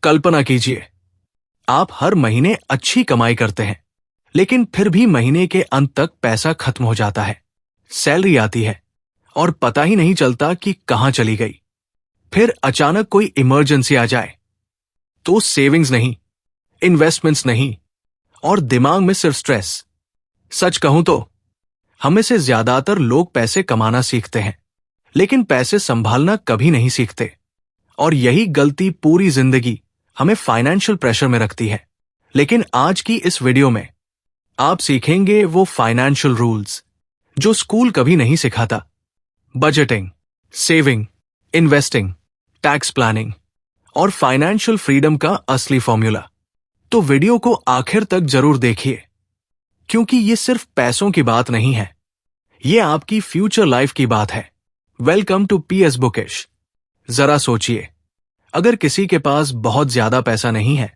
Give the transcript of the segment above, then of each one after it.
कल्पना कीजिए, आप हर महीने अच्छी कमाई करते हैं, लेकिन फिर भी महीने के अंत तक पैसा खत्म हो जाता है। सैलरी आती है और पता ही नहीं चलता कि कहां चली गई। फिर अचानक कोई इमरजेंसी आ जाए तो सेविंग्स नहीं, इन्वेस्टमेंट्स नहीं और दिमाग में सिर्फ स्ट्रेस। सच कहूं तो हम में से ज्यादातर लोग पैसे कमाना सीखते हैं, लेकिन पैसे संभालना कभी नहीं सीखते। और यही गलती पूरी जिंदगी हमें फाइनेंशियल प्रेशर में रखती है। लेकिन आज की इस वीडियो में आप सीखेंगे वो फाइनेंशियल रूल्स जो स्कूल कभी नहीं सिखाता। Budgeting, saving, investing, tax planning और फाइनेंशियल फ्रीडम का असली फॉर्मूला। तो वीडियो को आखिर तक जरूर देखिए, क्योंकि ये सिर्फ पैसों की बात नहीं है, ये आपकी फ्यूचर लाइफ की बात है। Welcome to PS bookish. जरा सोचिए, अगर किसी के पास बहुत ज्यादा पैसा नहीं है,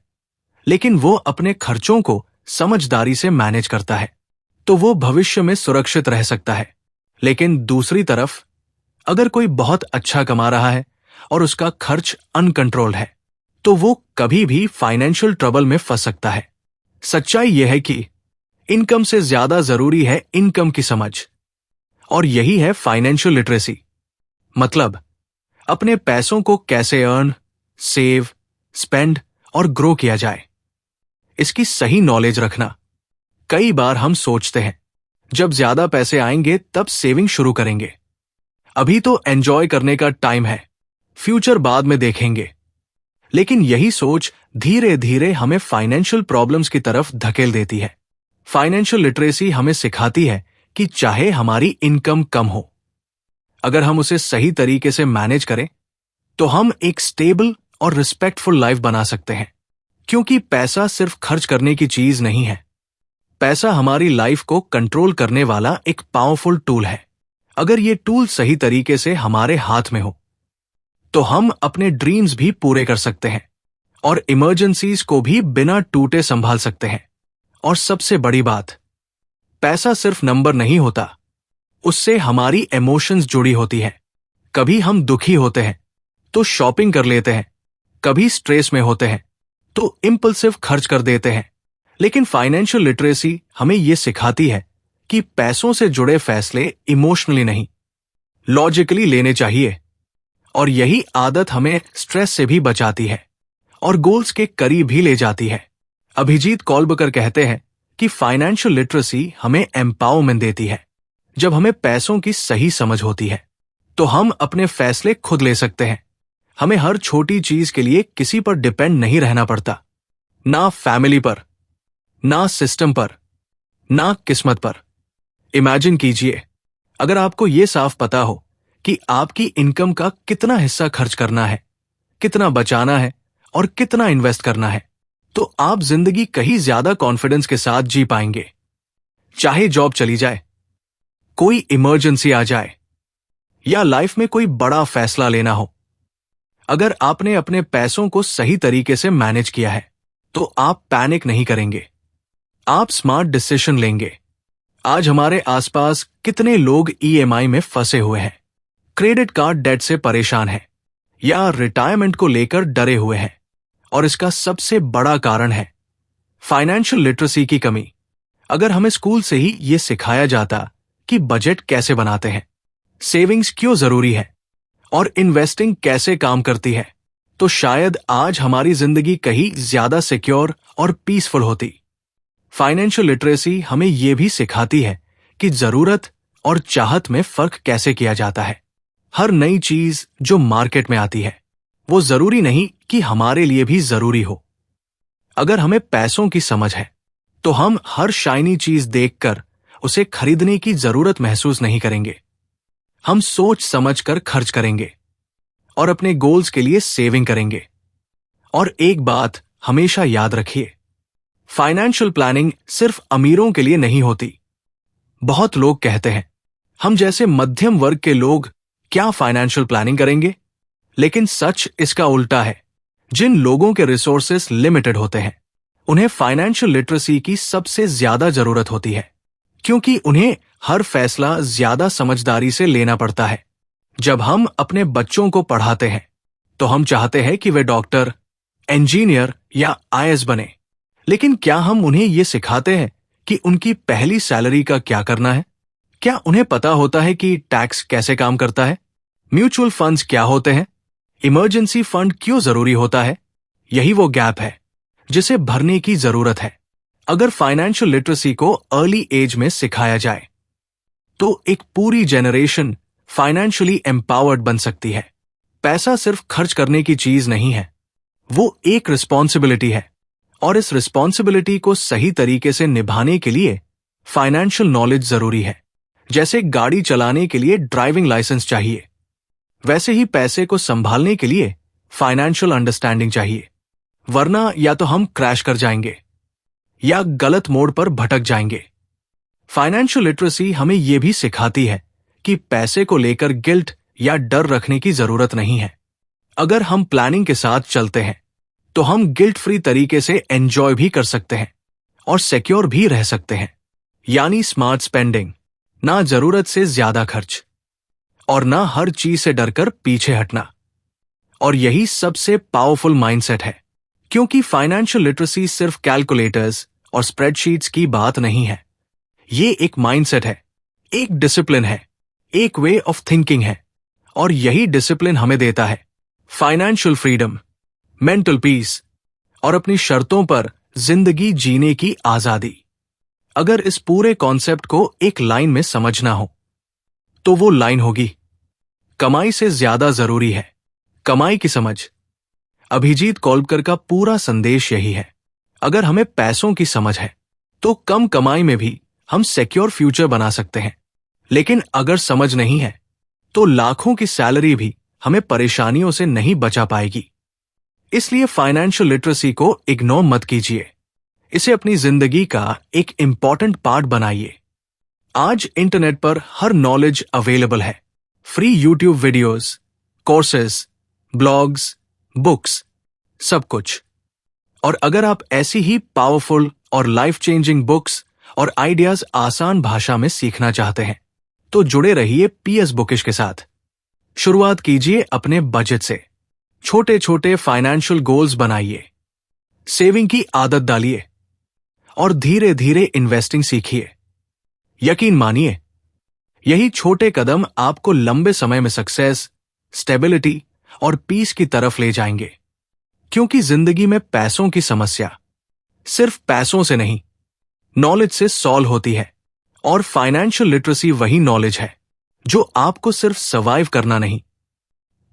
लेकिन वो अपने खर्चों को समझदारी से मैनेज करता है, तो वो भविष्य में सुरक्षित रह सकता है। लेकिन दूसरी तरफ, अगर कोई बहुत अच्छा कमा रहा है और उसका खर्च अनकंट्रोल्ड है, तो वो कभी भी फाइनेंशियल ट्रबल में फंस सकता है। सच्चाई यह है कि इनकम से ज्यादा जरूरी है इनकम की समझ, और यही है फाइनेंशियल लिटरेसी। मतलब अपने पैसों को कैसे अर्न, सेव, स्पेंड और ग्रो किया जाए, इसकी सही नॉलेज रखना। कई बार हम सोचते हैं जब ज्यादा पैसे आएंगे तब सेविंग शुरू करेंगे, अभी तो एंजॉय करने का टाइम है, फ्यूचर बाद में देखेंगे। लेकिन यही सोच धीरे धीरे हमें फाइनेंशियल प्रॉब्लम्स की तरफ धकेल देती है। फाइनेंशियल लिटरेसी हमें सिखाती है कि चाहे हमारी इनकम कम हो, अगर हम उसे सही तरीके से मैनेज करें तो हम एक स्टेबल और रिस्पेक्टफुल लाइफ बना सकते हैं। क्योंकि पैसा सिर्फ खर्च करने की चीज नहीं है, पैसा हमारी लाइफ को कंट्रोल करने वाला एक पावरफुल टूल है। अगर ये टूल सही तरीके से हमारे हाथ में हो तो हम अपने ड्रीम्स भी पूरे कर सकते हैं और इमरजेंसीज को भी बिना टूटे संभाल सकते हैं। और सबसे बड़ी बात, पैसा सिर्फ नंबर नहीं होता, उससे हमारी इमोशंस जुड़ी होती है। कभी हम दुखी होते हैं तो शॉपिंग कर लेते हैं, कभी स्ट्रेस में होते हैं तो इंपल्सिव खर्च कर देते हैं। लेकिन फाइनेंशियल लिटरेसी हमें यह सिखाती है कि पैसों से जुड़े फैसले इमोशनली नहीं, लॉजिकली लेने चाहिए। और यही आदत हमें स्ट्रेस से भी बचाती है और गोल्स के करीब भी ले जाती है। अभिजीत कॉलबकर कहते हैं कि फाइनेंशियल लिटरेसी हमें एम्पावरमेंट देती है। जब हमें पैसों की सही समझ होती है तो हम अपने फैसले खुद ले सकते हैं। हमें हर छोटी चीज के लिए किसी पर डिपेंड नहीं रहना पड़ता, ना फैमिली पर, ना सिस्टम पर, ना किस्मत पर। इमेजिन कीजिए, अगर आपको यह साफ पता हो कि आपकी इनकम का कितना हिस्सा खर्च करना है, कितना बचाना है और कितना इन्वेस्ट करना है, तो आप जिंदगी कहीं ज्यादा कॉन्फिडेंस के साथ जी पाएंगे। चाहे जॉब चली जाए, कोई इमरजेंसी आ जाए या लाइफ में कोई बड़ा फैसला लेना हो, अगर आपने अपने पैसों को सही तरीके से मैनेज किया है तो आप पैनिक नहीं करेंगे, आप स्मार्ट डिसीजन लेंगे। आज हमारे आसपास कितने लोग EMI में फंसे हुए हैं, क्रेडिट कार्ड डेट से परेशान हैं या रिटायरमेंट को लेकर डरे हुए हैं। और इसका सबसे बड़ा कारण है फाइनेंशियल लिटरेसी की कमी। अगर हमें स्कूल से ही यह सिखाया जाता कि बजट कैसे बनाते हैं, सेविंग्स क्यों जरूरी है और इन्वेस्टिंग कैसे काम करती है, तो शायद आज हमारी जिंदगी कहीं ज्यादा सिक्योर और पीसफुल होती। फाइनेंशियल लिटरेसी हमें यह भी सिखाती है कि जरूरत और चाहत में फर्क कैसे किया जाता है। हर नई चीज जो मार्केट में आती है वो जरूरी नहीं कि हमारे लिए भी जरूरी हो। अगर हमें पैसों की समझ है तो हम हर शाइनी चीज देखकर उसे खरीदने की जरूरत महसूस नहीं करेंगे। हम सोच समझकर खर्च करेंगे और अपने गोल्स के लिए सेविंग करेंगे। और एक बात हमेशा याद रखिए, फाइनेंशियल प्लानिंग सिर्फ अमीरों के लिए नहीं होती। बहुत लोग कहते हैं हम जैसे मध्यम वर्ग के लोग क्या फाइनेंशियल प्लानिंग करेंगे, लेकिन सच इसका उल्टा है। जिन लोगों के रिसोर्सेस लिमिटेड होते हैं उन्हें फाइनेंशियल लिटरेसी की सबसे ज्यादा जरूरत होती है, क्योंकि उन्हें हर फैसला ज्यादा समझदारी से लेना पड़ता है। जब हम अपने बच्चों को पढ़ाते हैं तो हम चाहते हैं कि वे डॉक्टर, इंजीनियर या आईएएस बने, लेकिन क्या हम उन्हें ये सिखाते हैं कि उनकी पहली सैलरी का क्या करना है? क्या उन्हें पता होता है कि टैक्स कैसे काम करता है? म्यूचुअल फंड्स क्या होते हैं? इमरजेंसी फंड क्यों जरूरी होता है? यही वो गैप है जिसे भरने की जरूरत है। अगर फाइनेंशियल लिटरेसी को अर्ली एज में सिखाया जाए तो एक पूरी जनरेशन फाइनेंशियली एम्पावर्ड बन सकती है। पैसा सिर्फ खर्च करने की चीज नहीं है, वो एक रिस्पॉन्सिबिलिटी है, और इस रिस्पॉन्सिबिलिटी को सही तरीके से निभाने के लिए फाइनेंशियल नॉलेज जरूरी है। जैसे गाड़ी चलाने के लिए ड्राइविंग लाइसेंस चाहिए, वैसे ही पैसे को संभालने के लिए फाइनेंशियल अंडरस्टैंडिंग चाहिए, वरना या तो हम क्रैश कर जाएंगे या गलत मोड़ पर भटक जाएंगे। फाइनेंशियल लिटरेसी हमें यह भी सिखाती है कि पैसे को लेकर गिल्ट या डर रखने की जरूरत नहीं है। अगर हम प्लानिंग के साथ चलते हैं तो हम गिल्ट फ्री तरीके से एंजॉय भी कर सकते हैं और सिक्योर भी रह सकते हैं। यानी स्मार्ट स्पेंडिंग, ना जरूरत से ज्यादा खर्च और ना हर चीज से डरकर पीछे हटना। और यही सबसे पावरफुल माइंडसेट है, क्योंकि फाइनेंशियल लिटरेसी सिर्फ कैलकुलेटर्स और स्प्रेडशीट्स की बात नहीं है। ये एक माइंडसेट है, एक डिसिप्लिन है, एक वे ऑफ थिंकिंग है, और यही डिसिप्लिन हमें देता है फाइनेंशियल फ्रीडम, मेंटल पीस और अपनी शर्तों पर जिंदगी जीने की आजादी। अगर इस पूरे कॉन्सेप्ट को एक लाइन में समझना हो तो वो लाइन होगी, कमाई से ज्यादा जरूरी है कमाई की समझ। अभिजीत कोल्बकर का पूरा संदेश यही है। अगर हमें पैसों की समझ है तो कम कमाई में भी हम सिक्योर फ्यूचर बना सकते हैं, लेकिन अगर समझ नहीं है तो लाखों की सैलरी भी हमें परेशानियों से नहीं बचा पाएगी। इसलिए फाइनेंशियल लिटरेसी को इग्नोर मत कीजिए, इसे अपनी जिंदगी का एक इंपॉर्टेंट पार्ट बनाइए। आज इंटरनेट पर हर नॉलेज अवेलेबल है, free YouTube videos, courses, blogs, books, सब कुछ। और अगर आप ऐसी ही पावरफुल और लाइफ चेंजिंग बुक्स और आइडियाज आसान भाषा में सीखना चाहते हैं तो जुड़े रहिए पीएस बुकिश के साथ। शुरुआत कीजिए अपने बजट से, छोटे छोटे फाइनेंशियल गोल्स बनाइए, सेविंग की आदत डालिए और धीरे धीरे इन्वेस्टिंग सीखिए। यकीन मानिए, यही छोटे कदम आपको लंबे समय में सक्सेस, स्टेबिलिटी और पीस की तरफ ले जाएंगे। क्योंकि जिंदगी में पैसों की समस्या सिर्फ पैसों से नहीं, नॉलेज से सॉल्व होती है। और फाइनेंशियल लिटरेसी वही नॉलेज है जो आपको सिर्फ सर्वाइव करना नहीं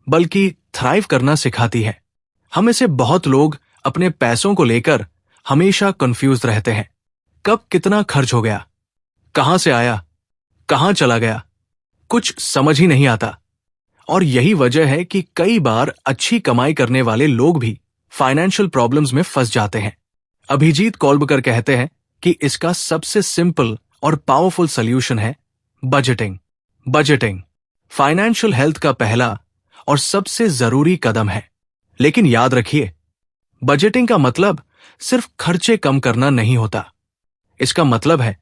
बल्कि थ्राइव करना सिखाती है। हम में से बहुत लोग अपने पैसों को लेकर हमेशा कंफ्यूज रहते हैं। कब कितना खर्च हो गया, कहां से आया, कहां चला गया, कुछ समझ ही नहीं आता। और यही वजह है कि कई बार अच्छी कमाई करने वाले लोग भी फाइनेंशियल प्रॉब्लम्स में फंस जाते हैं। अभिजीत कोल्बकर कहते हैं कि इसका सबसे सिंपल और पावरफुल सॉल्यूशन है बजटिंग। बजटिंग फाइनेंशियल हेल्थ का पहला और सबसे जरूरी कदम है। लेकिन याद रखिए, बजटिंग का मतलब सिर्फ खर्चे कम करना नहीं होता। इसका मतलब है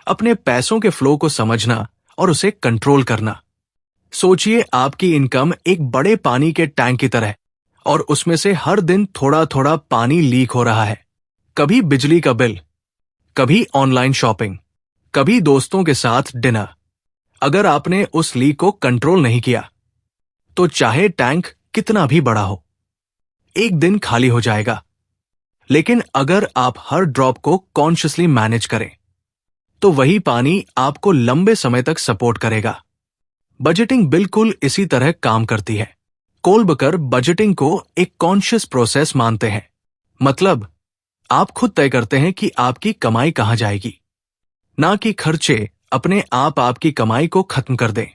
अपने पैसों के फ्लो को समझना और उसे कंट्रोल करना। सोचिए, आपकी इनकम एक बड़े पानी के टैंक की तरह है और उसमें से हर दिन थोड़ा थोड़ा पानी लीक हो रहा है। कभी बिजली का बिल, कभी ऑनलाइन शॉपिंग, कभी दोस्तों के साथ डिनर। अगर आपने उस लीक को कंट्रोल नहीं किया तो चाहे टैंक कितना भी बड़ा हो, एक दिन खाली हो जाएगा। लेकिन अगर आप हर ड्रॉप को कॉन्शियसली मैनेज करें तो वही पानी आपको लंबे समय तक सपोर्ट करेगा। बजटिंग बिल्कुल इसी तरह काम करती है। कोल्बकर बजटिंग को एक कॉन्शियस प्रोसेस मानते हैं। मतलब आप खुद तय करते हैं कि आपकी कमाई कहां जाएगी, ना कि खर्चे अपने आप आपकी कमाई को खत्म कर दें।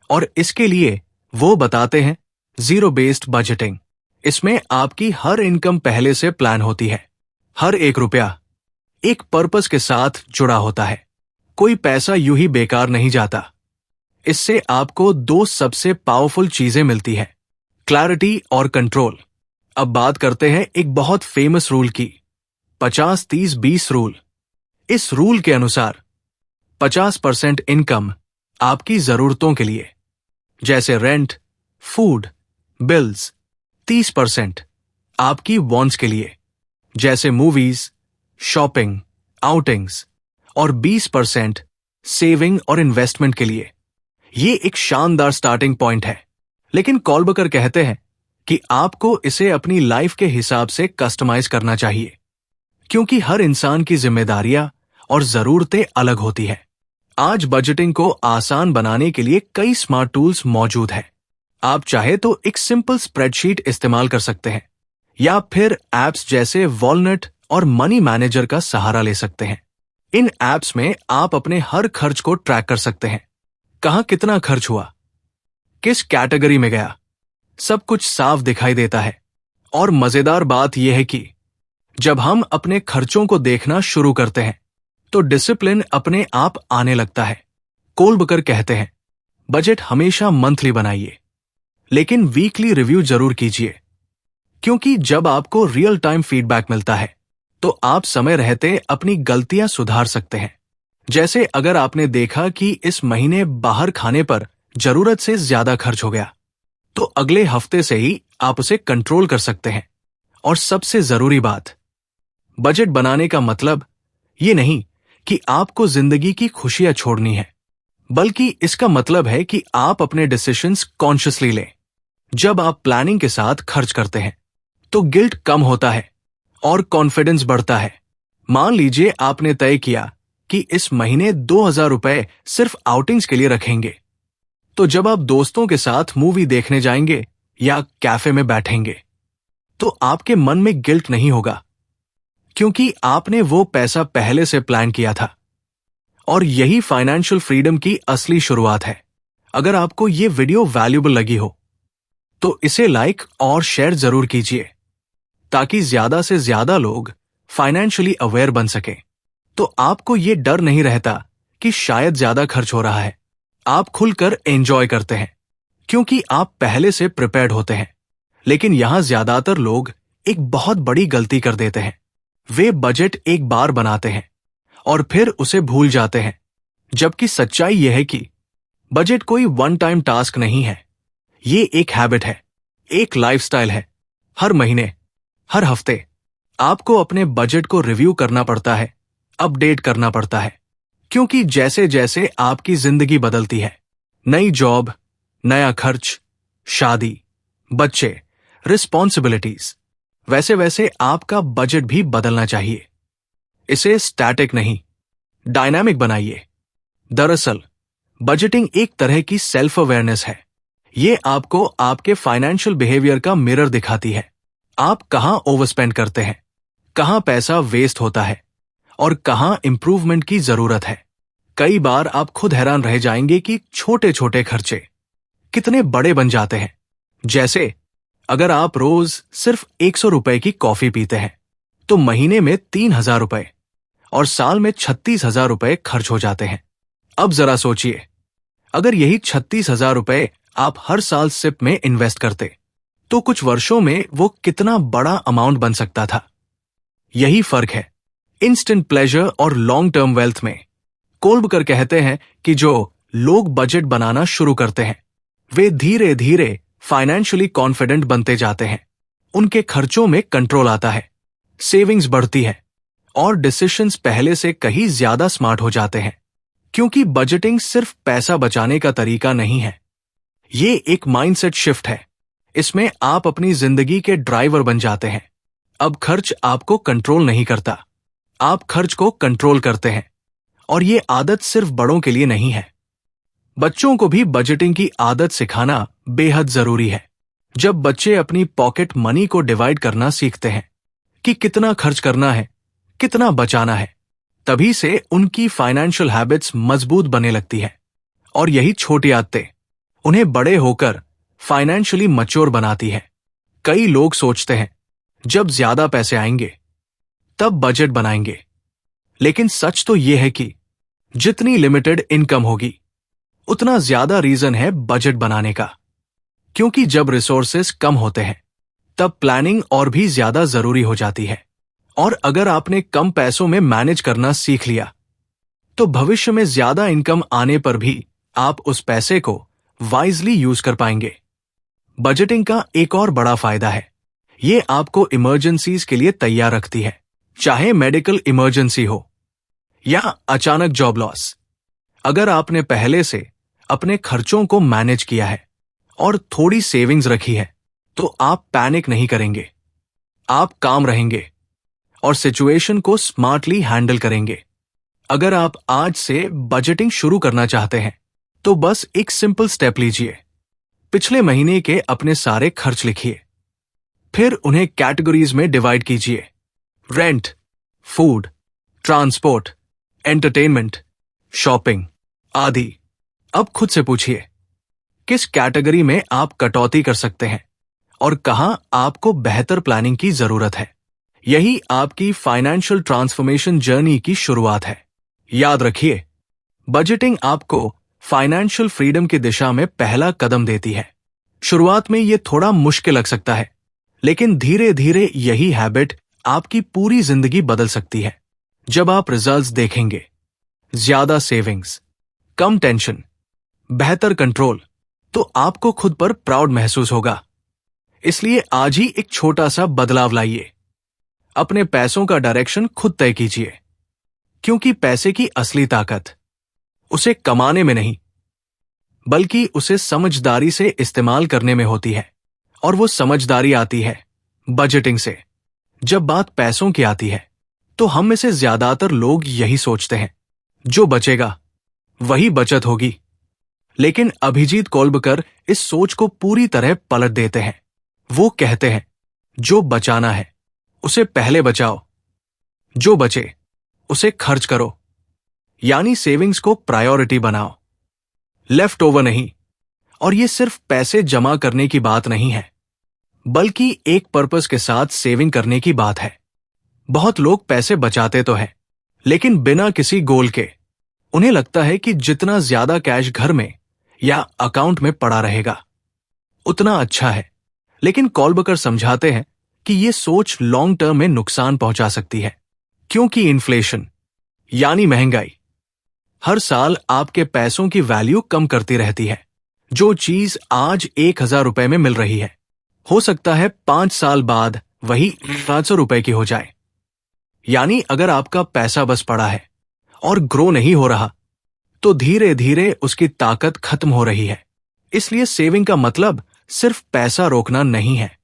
और इसके लिए वो बताते हैं जीरो बेस्ड बजटिंग। इसमें आपकी हर इनकम पहले से प्लान होती है। हर एक रुपया एक पर्पस के साथ जुड़ा होता है। कोई पैसा यूं ही बेकार नहीं जाता। इससे आपको दो सबसे पावरफुल चीजें मिलती हैं, क्लैरिटी और कंट्रोल। अब बात करते हैं एक बहुत फेमस रूल की, 50-30-20 रूल। इस रूल के अनुसार 50% इनकम आपकी जरूरतों के लिए, जैसे रेंट, फूड, बिल्स। 30% आपकी वॉन्ट्स के लिए, जैसे मूवीज, शॉपिंग, आउटिंग्स, और 20% सेविंग और इन्वेस्टमेंट के लिए। ये एक शानदार स्टार्टिंग पॉइंट है, लेकिन कॉल्बकर कहते हैं कि आपको इसे अपनी लाइफ के हिसाब से कस्टमाइज करना चाहिए, क्योंकि हर इंसान की जिम्मेदारियां और जरूरतें अलग होती हैं। आज बजटिंग को आसान बनाने के लिए कई स्मार्ट टूल्स मौजूद हैं। आप चाहे तो एक सिंपल स्प्रेडशीट इस्तेमाल कर सकते हैं, या फिर एप्स जैसे वॉलनट और मनी मैनेजर का सहारा ले सकते हैं। इन एप्स में आप अपने हर खर्च को ट्रैक कर सकते हैं। कहां कितना खर्च हुआ, किस कैटेगरी में गया, सब कुछ साफ दिखाई देता है। और मजेदार बात यह है कि जब हम अपने खर्चों को देखना शुरू करते हैं तो डिसिप्लिन अपने आप आने लगता है। कोल्बकर कहते हैं, बजट हमेशा मंथली बनाइए, लेकिन वीकली रिव्यू जरूर कीजिए, क्योंकि जब आपको रियल टाइम फीडबैक मिलता है तो आप समय रहते अपनी गलतियां सुधार सकते हैं। जैसे अगर आपने देखा कि इस महीने बाहर खाने पर जरूरत से ज्यादा खर्च हो गया, तो अगले हफ्ते से ही आप उसे कंट्रोल कर सकते हैं। और सबसे जरूरी बात, बजट बनाने का मतलब ये नहीं कि आपको जिंदगी की खुशियां छोड़नी है, बल्कि इसका मतलब है कि आप अपने डिसीजंस कॉन्शियसली लें। जब आप प्लानिंग के साथ खर्च करते हैं तो गिल्ट कम होता है और कॉन्फिडेंस बढ़ता है। मान लीजिए आपने तय किया कि इस महीने 2000 रुपए सिर्फ आउटिंग्स के लिए रखेंगे, तो जब आप दोस्तों के साथ मूवी देखने जाएंगे या कैफे में बैठेंगे तो आपके मन में गिल्ट नहीं होगा, क्योंकि आपने वो पैसा पहले से प्लान किया था। और यही फाइनेंशियल फ्रीडम की असली शुरुआत है। अगर आपको ये वीडियो वैल्यूएबल लगी हो तो इसे लाइक और शेयर जरूर कीजिए, ताकि ज्यादा से ज्यादा लोग फाइनेंशियली अवेयर बन सकें। तो आपको ये डर नहीं रहता कि शायद ज्यादा खर्च हो रहा है। आप खुलकर एंजॉय करते हैं, क्योंकि आप पहले से प्रिपेयर्ड होते हैं। लेकिन यहां ज्यादातर लोग एक बहुत बड़ी गलती कर देते हैं। वे बजट एक बार बनाते हैं और फिर उसे भूल जाते हैं, जबकि सच्चाई यह है कि बजट कोई वन टाइम टास्क नहीं है। ये एक हैबिट है, एक लाइफस्टाइल है। हर महीने, हर हफ्ते आपको अपने बजट को रिव्यू करना पड़ता है, अपडेट करना पड़ता है, क्योंकि जैसे जैसे आपकी जिंदगी बदलती है, नई जॉब, नया खर्च, शादी, बच्चे, रिस्पॉन्सिबिलिटीज, वैसे वैसे आपका बजट भी बदलना चाहिए। इसे स्टैटिक नहीं, डायनामिक बनाइए। दरअसल बजटिंग एक तरह की सेल्फ अवेयरनेस है। ये आपको आपके फाइनेंशियल बिहेवियर का मिरर दिखाती है। आप कहां ओवरस्पेंड करते हैं, कहां पैसा वेस्ट होता है और कहां इंप्रूवमेंट की जरूरत है। कई बार आप खुद हैरान रह जाएंगे कि छोटे छोटे खर्चे कितने बड़े बन जाते हैं। जैसे अगर आप रोज सिर्फ 100 रुपए की कॉफी पीते हैं तो महीने में 3000 रुपए और साल में 36,000 रुपए खर्च हो जाते हैं। अब जरा सोचिए, अगर यही 36,000 रुपए आप हर साल सिप में इन्वेस्ट करते तो कुछ वर्षों में वो कितना बड़ा अमाउंट बन सकता था। यही फर्क है इंस्टेंट प्लेजर और लॉन्ग टर्म वेल्थ में। कोल्बकर कहते हैं कि जो लोग बजट बनाना शुरू करते हैं वे धीरे धीरे फाइनेंशियली कॉन्फिडेंट बनते जाते हैं। उनके खर्चों में कंट्रोल आता है, सेविंग्स बढ़ती है और डिसीजंस पहले से कहीं ज्यादा स्मार्ट हो जाते हैं। क्योंकि बजटिंग सिर्फ पैसा बचाने का तरीका नहीं है, ये एक माइंडसेट शिफ्ट है। इसमें आप अपनी जिंदगी के ड्राइवर बन जाते हैं। अब खर्च आपको कंट्रोल नहीं करता, आप खर्च को कंट्रोल करते हैं। और ये आदत सिर्फ बड़ों के लिए नहीं है, बच्चों को भी बजटिंग की आदत सिखाना बेहद जरूरी है। जब बच्चे अपनी पॉकेट मनी को डिवाइड करना सीखते हैं कि कितना खर्च करना है, कितना बचाना है, तभी से उनकी फाइनेंशियल हैबिट्स मजबूत बनने लगती है। और यही छोटी आदतें उन्हें बड़े होकर फाइनेंशियली मैच्योर बनाती है। कई लोग सोचते हैं जब ज्यादा पैसे आएंगे तब बजट बनाएंगे, लेकिन सच तो यह है कि जितनी लिमिटेड इनकम होगी उतना ज्यादा रीजन है बजट बनाने का। क्योंकि जब रिसोर्सेस कम होते हैं तब प्लानिंग और भी ज्यादा जरूरी हो जाती है। और अगर आपने कम पैसों में मैनेज करना सीख लिया तो भविष्य में ज्यादा इनकम आने पर भी आप उस पैसे को वाइजली यूज कर पाएंगे। बजटिंग का एक और बड़ा फायदा है, ये आपको इमरजेंसीज के लिए तैयार रखती है, चाहे मेडिकल इमरजेंसी हो या अचानक जॉब लॉस। अगर आपने पहले से अपने खर्चों को मैनेज किया है और थोड़ी सेविंग्स रखी है, तो आप पैनिक नहीं करेंगे। आप काम रहेंगे और सिचुएशन को स्मार्टली हैंडल करेंगे। अगर आप आज से बजटिंग शुरू करना चाहते हैं, तो बस एक सिंपल स्टेप लीजिए। पिछले महीने के अपने सारे खर्च लिखिए, फिर उन्हें कैटेगरीज में डिवाइड कीजिए। Rent, food, transport, entertainment, shopping आदि। अब खुद से पूछिए, किस कैटेगरी में आप कटौती कर सकते हैं और कहां आपको बेहतर प्लानिंग की जरूरत है। यही आपकी फाइनेंशियल ट्रांसफॉर्मेशन जर्नी की शुरुआत है। याद रखिए, बजटिंग आपको फाइनेंशियल फ्रीडम की दिशा में पहला कदम देती है। शुरुआत में यह थोड़ा मुश्किल लग सकता है, लेकिन धीरे धीरे यही हैबिट आपकी पूरी जिंदगी बदल सकती है। जब आप रिजल्ट्स देखेंगे, ज्यादा सेविंग्स, कम टेंशन, बेहतर कंट्रोल, तो आपको खुद पर प्राउड महसूस होगा। इसलिए आज ही एक छोटा सा बदलाव लाइए। अपने पैसों का डायरेक्शन खुद तय कीजिए, क्योंकि पैसे की असली ताकत उसे कमाने में नहीं, बल्कि उसे समझदारी से इस्तेमाल करने में होती है। और वो समझदारी आती है बजटिंग से। जब बात पैसों की आती है, तो हम में से ज्यादातर लोग यही सोचते हैं, जो बचेगा वही बचत होगी। लेकिन अभिजीत कोलबकर इस सोच को पूरी तरह पलट देते हैं। वो कहते हैं, जो बचाना है उसे पहले बचाओ, जो बचे उसे खर्च करो। यानी सेविंग्स को प्रायोरिटी बनाओ, लेफ्ट ओवर नहीं। और ये सिर्फ पैसे जमा करने की बात नहीं है, बल्कि एक पर्पस के साथ सेविंग करने की बात है। बहुत लोग पैसे बचाते तो हैं, लेकिन बिना किसी गोल के। उन्हें लगता है कि जितना ज्यादा कैश घर में या अकाउंट में पड़ा रहेगा, उतना अच्छा है। लेकिन कोलबकर समझाते हैं कि यह सोच लॉन्ग टर्म में नुकसान पहुंचा सकती है, क्योंकि इन्फ्लेशन यानी महंगाई हर साल आपके पैसों की वैल्यू कम करती रहती है। जो चीज आज 1,000 रुपए में मिल रही है, हो सकता है 5 साल बाद वही 500 रुपए की हो जाए। यानी अगर आपका पैसा बस पड़ा है और ग्रो नहीं हो रहा, तो धीरे धीरे उसकी ताकत खत्म हो रही है। इसलिए सेविंग का मतलब सिर्फ पैसा रोकना नहीं है,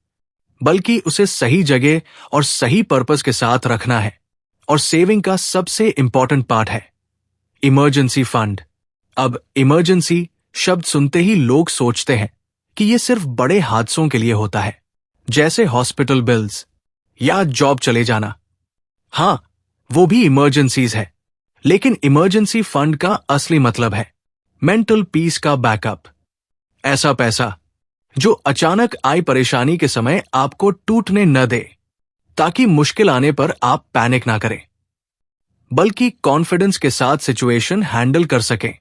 बल्कि उसे सही जगह और सही पर्पस के साथ रखना है। और सेविंग का सबसे इंपॉर्टेंट पार्ट है इमरजेंसी फंड। अब इमरजेंसी शब्द सुनते ही लोग सोचते हैं कि यह सिर्फ बड़े हादसों के लिए होता है, जैसे हॉस्पिटल बिल्स या जॉब चले जाना। हां, वो भी इमरजेंसीज है, लेकिन इमरजेंसी फंड का असली मतलब है मेंटल पीस का बैकअप। ऐसा पैसा जो अचानक आई परेशानी के समय आपको टूटने न दे, ताकि मुश्किल आने पर आप पैनिक ना करें, बल्कि कॉन्फिडेंस के साथ सिचुएशन हैंडल कर सकें।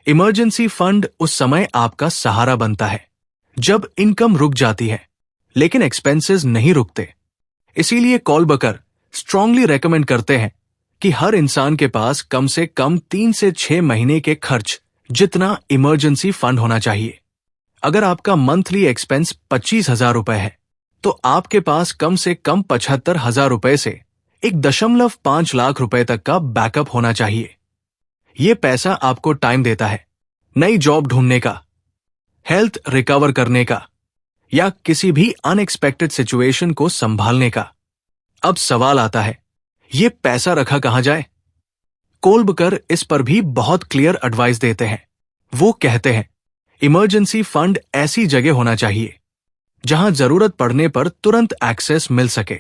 इमरजेंसी फंड उस समय आपका सहारा बनता है जब इनकम रुक जाती है, लेकिन एक्सपेंसेस नहीं रुकते। इसीलिए कोलबकर स्ट्रांगली रेकमेंड करते हैं कि हर इंसान के पास कम से कम 3 से 6 महीने के खर्च जितना इमरजेंसी फंड होना चाहिए। अगर आपका मंथली एक्सपेंस 25,000 रुपए है, तो आपके पास कम से कम 75,000 रुपए से 1.5 लाख रुपए तक का बैकअप होना चाहिए। यह पैसा आपको टाइम देता है नई जॉब ढूंढने का, हेल्थ रिकवर करने का, या किसी भी अनएक्सपेक्टेड सिचुएशन को संभालने का। अब सवाल आता है, यह पैसा रखा कहां जाए? कोलबकर इस पर भी बहुत क्लियर एडवाइस देते हैं। वो कहते हैं, इमरजेंसी फंड ऐसी जगह होना चाहिए जहां जरूरत पड़ने पर तुरंत एक्सेस मिल सके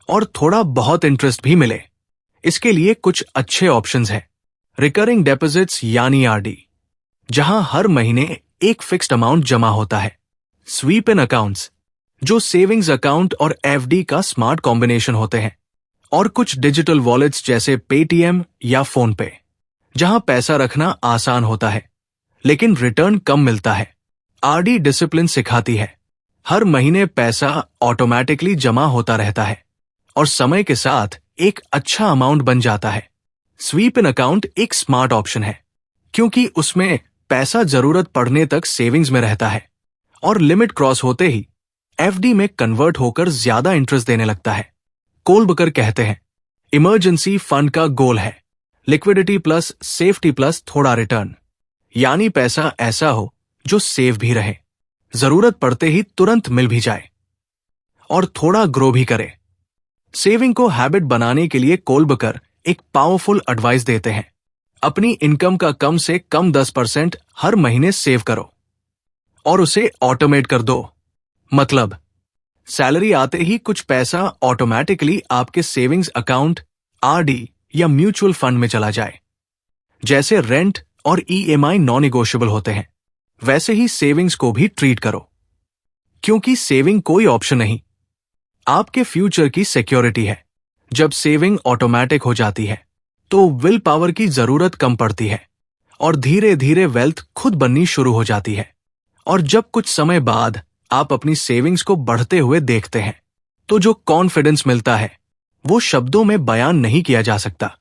और थोड़ा बहुत इंटरेस्ट भी मिले। इसके लिए कुछ अच्छे ऑप्शंस हैं। रिकरिंग डिपॉजिट्स यानी आरडी, जहां हर महीने एक फिक्स्ड अमाउंट जमा होता है। स्वीप इन अकाउंट्स, जो सेविंग्स अकाउंट और एफडी का स्मार्ट कॉम्बिनेशन होते हैं। और कुछ डिजिटल वॉलेट्स जैसे पेटीएम या फोन पे, जहां पैसा रखना आसान होता है लेकिन रिटर्न कम मिलता है। आरडी डिसिप्लिन सिखाती है, हर महीने पैसा ऑटोमेटिकली जमा होता रहता है और समय के साथ एक अच्छा अमाउंट बन जाता है। स्वीप इन अकाउंट एक स्मार्ट ऑप्शन है, क्योंकि उसमें पैसा जरूरत पड़ने तक सेविंग्स में रहता है और लिमिट क्रॉस होते ही एफडी में कन्वर्ट होकर ज्यादा इंटरेस्ट देने लगता है। कोलबकर कहते हैं, इमरजेंसी फंड का गोल है लिक्विडिटी प्लस सेफ्टी प्लस थोड़ा रिटर्न, यानी पैसा ऐसा हो जो सेफ भी रहे, जरूरत पड़ते ही तुरंत मिल भी जाए और थोड़ा ग्रो भी करे। सेविंग को हैबिट बनाने के लिए कोलबकर एक पावरफुल एडवाइस देते हैं, अपनी इनकम का कम से कम 10% हर महीने सेव करो और उसे ऑटोमेट कर दो। मतलब सैलरी आते ही कुछ पैसा ऑटोमेटिकली आपके सेविंग्स अकाउंट, आरडी या म्यूचुअल फंड में चला जाए। जैसे रेंट और ईएमआई नॉन नेगोशिएबल होते हैं, वैसे ही सेविंग्स को भी ट्रीट करो, क्योंकि सेविंग कोई ऑप्शन नहीं, आपके फ्यूचर की सिक्योरिटी है। जब सेविंग ऑटोमेटिक हो जाती है तो विल पावर की जरूरत कम पड़ती है और धीरे धीरे वेल्थ खुद बननी शुरू हो जाती है। और जब कुछ समय बाद आप अपनी सेविंग्स को बढ़ते हुए देखते हैं तो जो कॉन्फिडेंस मिलता है वो शब्दों में बयान नहीं किया जा सकता।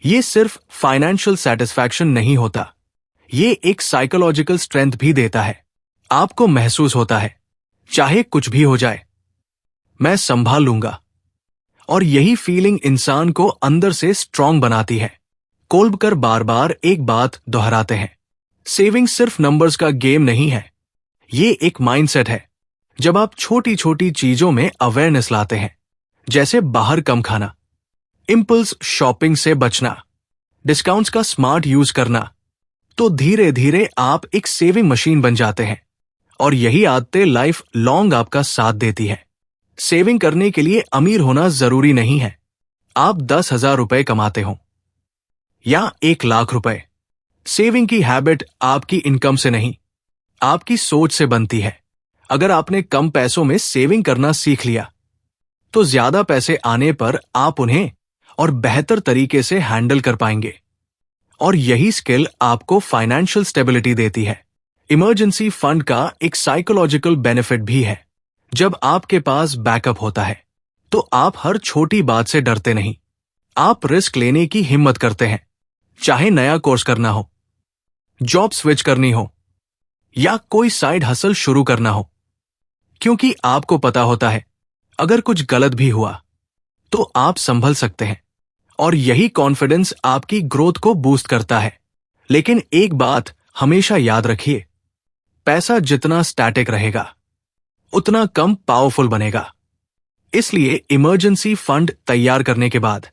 ये सिर्फ फाइनेंशियल सेटिस्फैक्शन नहीं होता, ये एक साइकोलॉजिकल स्ट्रेंथ भी देता है। आपको महसूस होता है चाहे कुछ भी हो जाए मैं संभाल लूंगा, और यही फीलिंग इंसान को अंदर से स्ट्रांग बनाती है। कोलबकर बार बार एक बात दोहराते हैं, सेविंग सिर्फ नंबर्स का गेम नहीं है, ये एक माइंडसेट है। जब आप छोटी छोटी चीजों में अवेयरनेस लाते हैं, जैसे बाहर कम खाना, इंपल्स शॉपिंग से बचना, डिस्काउंट्स का स्मार्ट यूज करना, तो धीरे धीरे आप एक सेविंग मशीन बन जाते हैं और यही आदतें लाइफ लॉन्ग आपका साथ देती है। सेविंग करने के लिए अमीर होना जरूरी नहीं है। आप 10,000 रुपए कमाते हो या 1,00,000 रुपए, सेविंग की हैबिट आपकी इनकम से नहीं, आपकी सोच से बनती है। अगर आपने कम पैसों में सेविंग करना सीख लिया तो ज्यादा पैसे आने पर आप उन्हें और बेहतर तरीके से हैंडल कर पाएंगे, और यही स्किल आपको फाइनेंशियल स्टेबिलिटी देती है। इमरजेंसी फंड का एक साइकोलॉजिकल बेनिफिट भी है। जब आपके पास बैकअप होता है तो आप हर छोटी बात से डरते नहीं, आप रिस्क लेने की हिम्मत करते हैं, चाहे नया कोर्स करना हो, जॉब स्विच करनी हो या कोई साइड हसल शुरू करना हो, क्योंकि आपको पता होता है अगर कुछ गलत भी हुआ तो आप संभल सकते हैं, और यही कॉन्फिडेंस आपकी ग्रोथ को बूस्ट करता है। लेकिन एक बात हमेशा याद रखिए, पैसा जितना स्टैटिक रहेगा उतना कम पावरफुल बनेगा। इसलिए इमरजेंसी फंड तैयार करने के बाद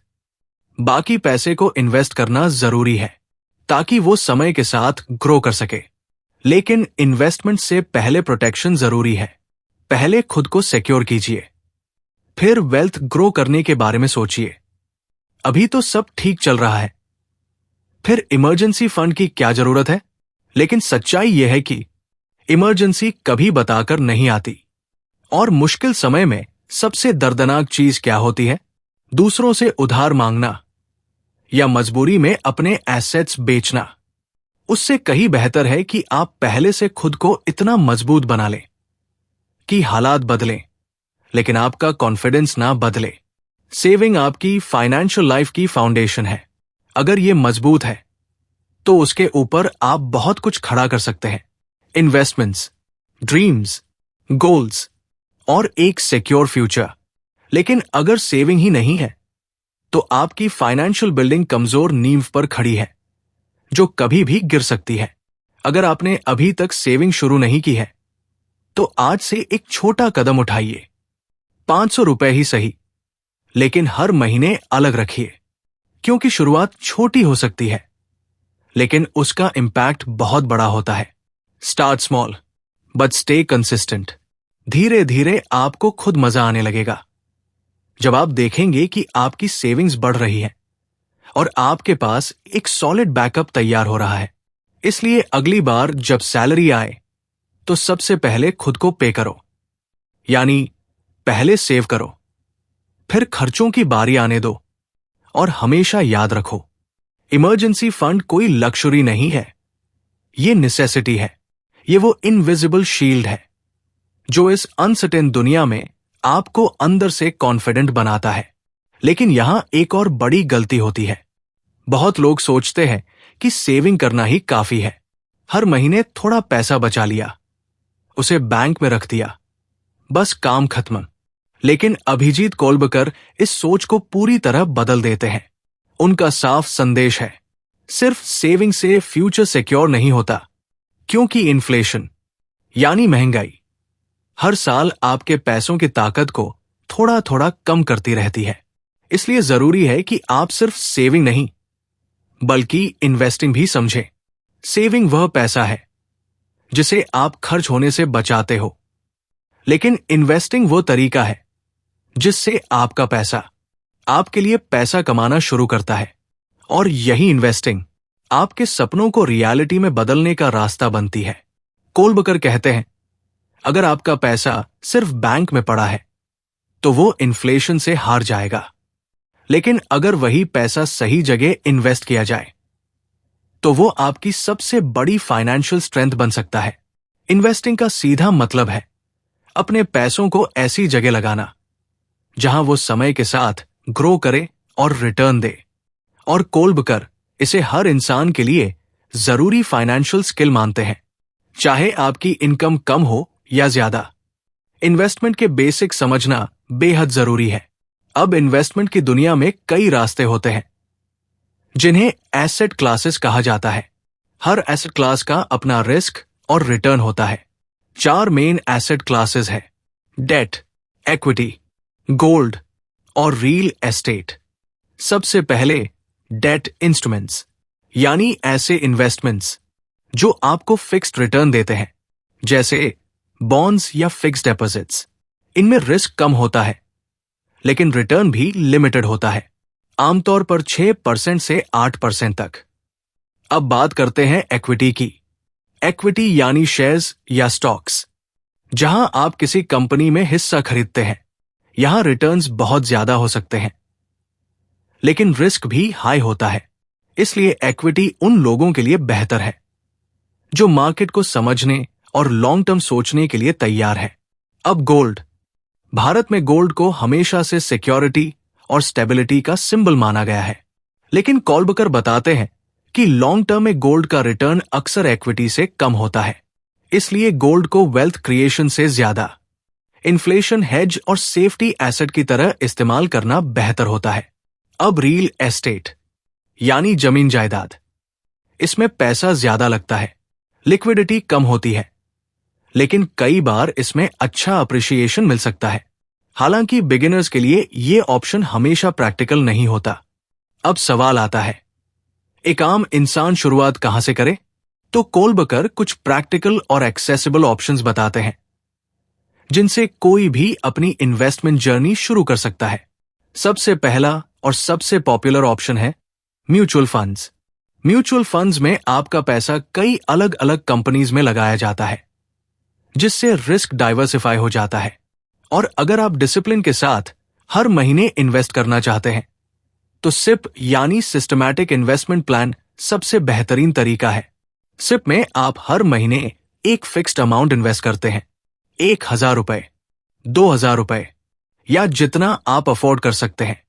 बाकी पैसे को इन्वेस्ट करना जरूरी है ताकि वो समय के साथ ग्रो कर सके। लेकिन इन्वेस्टमेंट से पहले प्रोटेक्शन जरूरी है। पहले खुद को सिक्योर कीजिए, फिर वेल्थ ग्रो करने के बारे में सोचिए। अभी तो सब ठीक चल रहा है, फिर इमरजेंसी फंड की क्या जरूरत है? लेकिन सच्चाई यह है कि इमरजेंसी कभी बताकर नहीं आती, और मुश्किल समय में सबसे दर्दनाक चीज क्या होती है? दूसरों से उधार मांगना या मजबूरी में अपने एसेट्स बेचना। उससे कहीं बेहतर है कि आप पहले से खुद को इतना मजबूत बना लें कि हालात बदलें लेकिन आपका कॉन्फिडेंस ना बदले। सेविंग आपकी फाइनेंशियल लाइफ की फाउंडेशन है। अगर ये मजबूत है तो उसके ऊपर आप बहुत कुछ खड़ा कर सकते हैं। इन्वेस्टमेंट्स, ड्रीम्स, गोल्स और एक सिक्योर फ्यूचर। लेकिन अगर सेविंग ही नहीं है तो आपकी फाइनेंशियल बिल्डिंग कमजोर नींव पर खड़ी है जो कभी भी गिर सकती है। अगर आपने अभी तक सेविंग शुरू नहीं की है तो आज से एक छोटा कदम उठाइए, 500 रुपए ही सही, लेकिन हर महीने अलग रखिए, क्योंकि शुरुआत छोटी हो सकती है लेकिन उसका इंपैक्ट बहुत बड़ा होता है। Start small but stay consistent. धीरे धीरे आपको खुद मजा आने लगेगा जब आप देखेंगे कि आपकी सेविंग्स बढ़ रही है और आपके पास एक सॉलिड बैकअप तैयार हो रहा है। इसलिए अगली बार जब सैलरी आए तो सबसे पहले खुद को पे करो, यानी पहले सेव करो, फिर खर्चों की बारी आने दो, और हमेशा याद रखो, इमरजेंसी फंड कोई लक्ष्यूरी नहीं है, ये नेसेसिटी है। ये वो इनविजिबल शील्ड है जो इस अनसर्टेन दुनिया में आपको अंदर से कॉन्फिडेंट बनाता है। लेकिन यहां एक और बड़ी गलती होती है। बहुत लोग सोचते हैं कि सेविंग करना ही काफी है। हर महीने थोड़ा पैसा बचा लिया, उसे बैंक में रख दिया, बस काम खत्म। लेकिन अभिजीत कोलबकर इस सोच को पूरी तरह बदल देते हैं। उनका साफ संदेश है, सिर्फ सेविंग से फ्यूचर सिक्योर नहीं होता, क्योंकि इन्फ्लेशन यानी महंगाई हर साल आपके पैसों की ताकत को थोड़ा थोड़ा कम करती रहती है। इसलिए जरूरी है कि आप सिर्फ सेविंग नहीं बल्कि इन्वेस्टिंग भी समझें। सेविंग वह पैसा है जिसे आप खर्च होने से बचाते हो, लेकिन इन्वेस्टिंग वो तरीका है जिससे आपका पैसा आपके लिए पैसा कमाना शुरू करता है। और यही इन्वेस्टिंग आपके सपनों को रियलिटी में बदलने का रास्ता बनती है। कोलबकर कहते हैं, अगर आपका पैसा सिर्फ बैंक में पड़ा है तो वो इन्फ्लेशन से हार जाएगा, लेकिन अगर वही पैसा सही जगह इन्वेस्ट किया जाए तो वो आपकी सबसे बड़ी फाइनेंशियल स्ट्रेंथ बन सकता है। इन्वेस्टिंग का सीधा मतलब है अपने पैसों को ऐसी जगह लगाना जहां वो समय के साथ ग्रो करे और रिटर्न दे। और कोलबकर इसे हर इंसान के लिए जरूरी फाइनेंशियल स्किल मानते हैं, चाहे आपकी इनकम कम हो या ज्यादा। इन्वेस्टमेंट के बेसिक समझना बेहद जरूरी है। अब इन्वेस्टमेंट की दुनिया में कई रास्ते होते हैं जिन्हें एसेट क्लासेस कहा जाता है। हर एसेट क्लास का अपना रिस्क और रिटर्न होता है। 4 मेन एसेट क्लासेस है: डेट, इक्विटी, गोल्ड और रियल एस्टेट। सबसे पहले डेट इंस्ट्रूमेंट्स, यानी ऐसे इन्वेस्टमेंट्स जो आपको फिक्स्ड रिटर्न देते हैं, जैसे बॉन्ड्स या फिक्स्ड डिपॉजिट्स। इनमें रिस्क कम होता है लेकिन रिटर्न भी लिमिटेड होता है, आमतौर पर 6% से 8% तक। अब बात करते हैं इक्विटी की। इक्विटी यानी शेयर्स या स्टॉक्स, जहां आप किसी कंपनी में हिस्सा खरीदते हैं। यहां रिटर्न्स बहुत ज्यादा हो सकते हैं लेकिन रिस्क भी हाई होता है। इसलिए इक्विटी उन लोगों के लिए बेहतर है जो मार्केट को समझने और लॉन्ग टर्म सोचने के लिए तैयार है। अब गोल्ड। भारत में गोल्ड को हमेशा से सिक्योरिटी और स्टेबिलिटी का सिंबल माना गया है, लेकिन कोलबकर बताते हैं कि लॉन्ग टर्म में गोल्ड का रिटर्न अक्सर इक्विटी से कम होता है। इसलिए गोल्ड को वेल्थ क्रिएशन से ज्यादा इन्फ्लेशन हेज और सेफ्टी एसेट की तरह इस्तेमाल करना बेहतर होता है। अब रियल एस्टेट यानी जमीन जायदाद। इसमें पैसा ज्यादा लगता है, लिक्विडिटी कम होती है, लेकिन कई बार इसमें अच्छा अप्रिशिएशन मिल सकता है। हालांकि बिगिनर्स के लिए यह ऑप्शन हमेशा प्रैक्टिकल नहीं होता। अब सवाल आता है, एक आम इंसान शुरुआत कहां से करे? तो कोलबकर कुछ प्रैक्टिकल और एक्सेसिबल ऑप्शंस बताते हैं जिनसे कोई भी अपनी इन्वेस्टमेंट जर्नी शुरू कर सकता है। सबसे पहला और सबसे पॉपुलर ऑप्शन है म्यूचुअल फंड्स। म्यूचुअल फंड्स में आपका पैसा कई अलग अलग कंपनीज में लगाया जाता है, जिससे रिस्क डाइवर्सिफाई हो जाता है। और अगर आप डिसिप्लिन के साथ हर महीने इन्वेस्ट करना चाहते हैं तो सिप यानी सिस्टमैटिक इन्वेस्टमेंट प्लान सबसे बेहतरीन तरीका है। सिप में आप हर महीने एक फिक्स्ड अमाउंट इन्वेस्ट करते हैं, 1,000 रुपए, 2,000 रुपए या जितना आप अफोर्ड कर सकते हैं।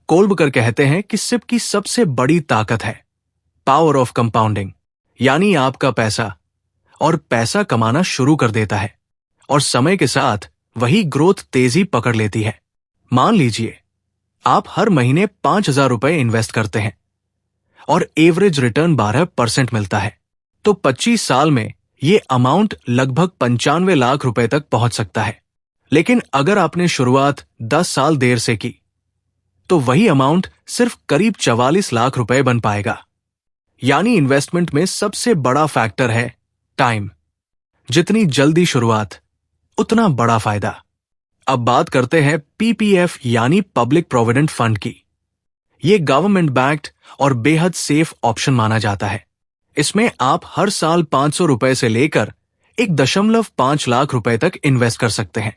कोलबकर कहते हैं कि सिप की सबसे बड़ी ताकत है पावर ऑफ कंपाउंडिंग, यानी आपका पैसा और पैसा कमाना शुरू कर देता है और समय के साथ वही ग्रोथ तेजी पकड़ लेती है। मान लीजिए आप हर महीने 5,000 रुपए इन्वेस्ट करते हैं और एवरेज रिटर्न 12% मिलता है, तो 25 साल में ये अमाउंट लगभग 95 लाख रुपए तक पहुंच सकता है। लेकिन अगर आपने शुरुआत 10 साल देर से की तो वही अमाउंट सिर्फ करीब 44 लाख रुपए बन पाएगा। यानी इन्वेस्टमेंट में सबसे बड़ा फैक्टर है टाइम। जितनी जल्दी शुरुआत उतना बड़ा फायदा। अब बात करते हैं पीपीएफ यानी पब्लिक प्रोविडेंट फंड की। ये गवर्नमेंट बैक्ड और बेहद सेफ ऑप्शन माना जाता है। इसमें आप हर साल 500 रुपए से लेकर 1.5 लाख रुपए तक इन्वेस्ट कर सकते हैं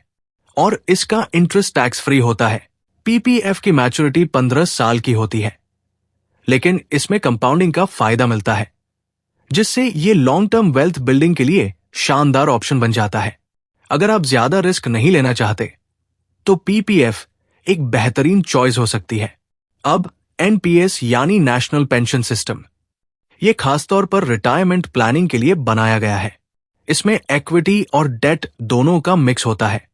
और इसका इंटरेस्ट टैक्स फ्री होता है। पीपीएफ की मैच्योरिटी 15 साल की होती है, लेकिन इसमें कंपाउंडिंग का फायदा मिलता है, जिससे ये लॉन्ग टर्म वेल्थ बिल्डिंग के लिए शानदार ऑप्शन बन जाता है। अगर आप ज्यादा रिस्क नहीं लेना चाहते तो पीपीएफ एक बेहतरीन चॉइस हो सकती है। अब एनपीएस यानी नेशनल पेंशन सिस्टम, यह खासतौर पर रिटायरमेंट प्लानिंग के लिए बनाया गया है। इसमें इक्विटी और डेट दोनों का मिक्स होता है।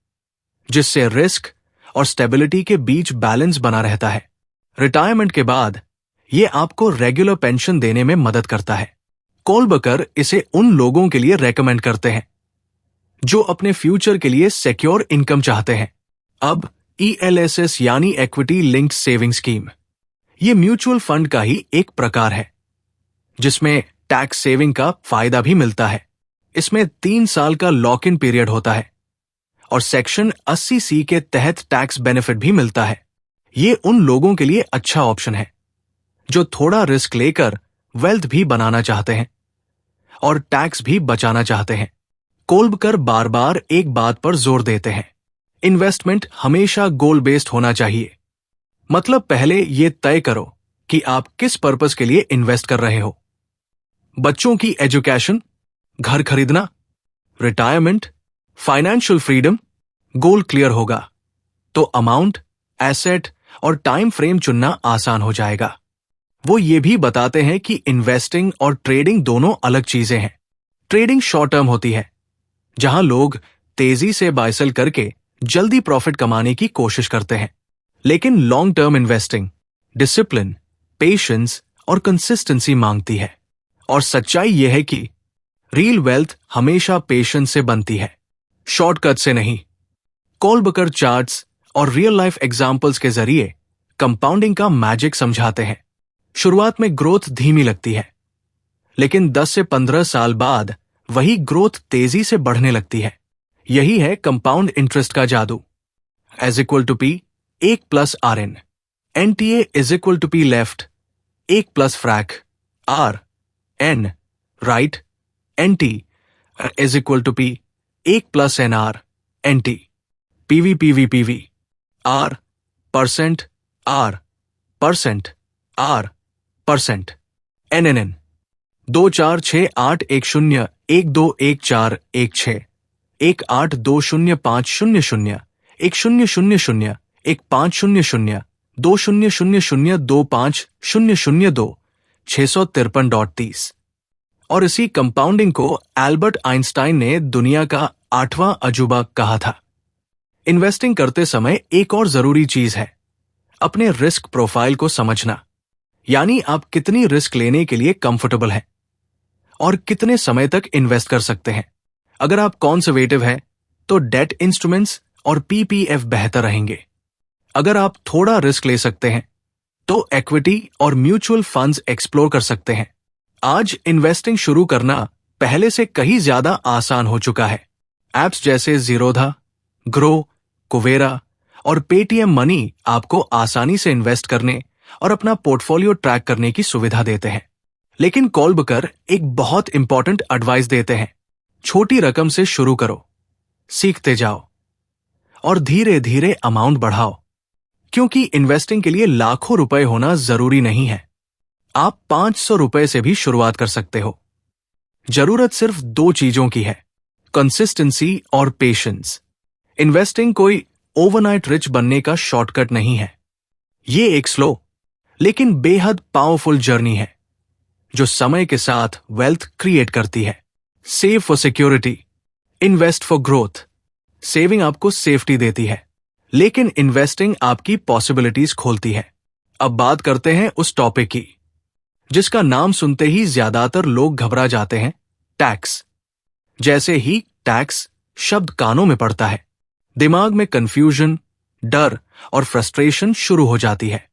जिससे रिस्क और स्टेबिलिटी के बीच बैलेंस बना रहता है। रिटायरमेंट के बाद ये आपको रेगुलर पेंशन देने में मदद करता है। कोलबकर इसे उन लोगों के लिए रेकमेंड करते हैं जो अपने फ्यूचर के लिए सिक्योर इनकम चाहते हैं। अब ELSS यानी इक्विटी लिंक्ड सेविंग स्कीम, ये म्यूचुअल फंड का ही एक प्रकार है जिसमें टैक्स सेविंग का फायदा भी मिलता है। इसमें 3 साल का लॉक इन पीरियड होता है और सेक्शन 80C के तहत टैक्स बेनिफिट भी मिलता है। ये उन लोगों के लिए अच्छा ऑप्शन है जो थोड़ा रिस्क लेकर वेल्थ भी बनाना चाहते हैं और टैक्स भी बचाना चाहते हैं। कोलबकर बार बार एक बात पर जोर देते हैं, इन्वेस्टमेंट हमेशा गोल बेस्ड होना चाहिए। मतलब पहले ये तय करो कि आप किस पर्पस के लिए इन्वेस्ट कर रहे हो। बच्चों की एजुकेशन, घर खरीदना, retirement, financial freedom. Goal clear होगा तो अमाउंट, एसेट और टाइम फ्रेम चुनना आसान हो जाएगा। वो ये भी बताते हैं कि इन्वेस्टिंग और ट्रेडिंग दोनों अलग चीजें हैं। ट्रेडिंग शॉर्ट टर्म होती है जहां लोग तेजी से बाय सेल करके जल्दी प्रॉफिट कमाने की कोशिश करते हैं, लेकिन long term investing discipline, patience और कंसिस्टेंसी मांगती है। और सच्चाई यह है कि रियल वेल्थ हमेशा पेशेंस से बनती है, शॉर्टकट से नहीं। कोलबकर चार्ट्स और रियल लाइफ एग्जाम्पल्स के जरिए कंपाउंडिंग का मैजिक समझाते हैं। शुरुआत में ग्रोथ धीमी लगती है, लेकिन 10 से 15 साल बाद वही ग्रोथ तेजी से बढ़ने लगती है। यही है कंपाउंड इंटरेस्ट का जादू। A is equal to P 1 + RN, NTA is equal to P left 1 + frac R N right, NT is equal to P 1 + NR NT, PV R percent R percent R percent, NNN 246810121416 18205000 1000 1500 2000 653.30। और इसी compounding को Albert Einstein ने दुनिया का 8वां अजूबा कहा था। Investing करते समय एक और जरूरी चीज है, अपने रिस्क प्रोफाइल को समझना। यानी आप कितनी रिस्क लेने के लिए कंफर्टेबल हैं और कितने समय तक इन्वेस्ट कर सकते हैं। अगर आप कंजर्वेटिव हैं तो डेट इंस्ट्रूमेंट्स और PPF बेहतर रहेंगे। अगर आप थोड़ा रिस्क ले सकते हैं तो इक्विटी और म्यूचुअल फंड्स एक्सप्लोर कर सकते हैं। आज इन्वेस्टिंग शुरू करना पहले से कहीं ज्यादा आसान हो चुका है। एप्स जैसे ज़ीरोधा, ग्रो, कुवेरा और पेटीएम मनी आपको आसानी से इन्वेस्ट करने और अपना पोर्टफोलियो ट्रैक करने की सुविधा देते हैं। लेकिन कोलबकर एक बहुत इंपॉर्टेंट एडवाइस देते हैं, छोटी रकम से शुरू करो, सीखते जाओ और धीरे धीरे अमाउंट बढ़ाओ, क्योंकि इन्वेस्टिंग के लिए लाखों रुपए होना जरूरी नहीं है। आप 500 रुपए से भी शुरुआत कर सकते हो। जरूरत सिर्फ 2 चीजों की है, कंसिस्टेंसी और पेशेंस। इन्वेस्टिंग कोई ओवरनाइट रिच बनने का शॉर्टकट नहीं है। ये एक स्लो लेकिन बेहद पावरफुल जर्नी है जो समय के साथ वेल्थ क्रिएट करती है। Save for security, invest for growth. Saving आपको सेफ्टी देती है, लेकिन इन्वेस्टिंग आपकी पॉसिबिलिटीज खोलती है। अब बात करते हैं उस टॉपिक की जिसका नाम सुनते ही ज्यादातर लोग घबरा जाते हैं, टैक्स। जैसे ही टैक्स शब्द कानों में पड़ता है, दिमाग में कंफ्यूजन, डर और फ्रस्ट्रेशन शुरू हो जाती है।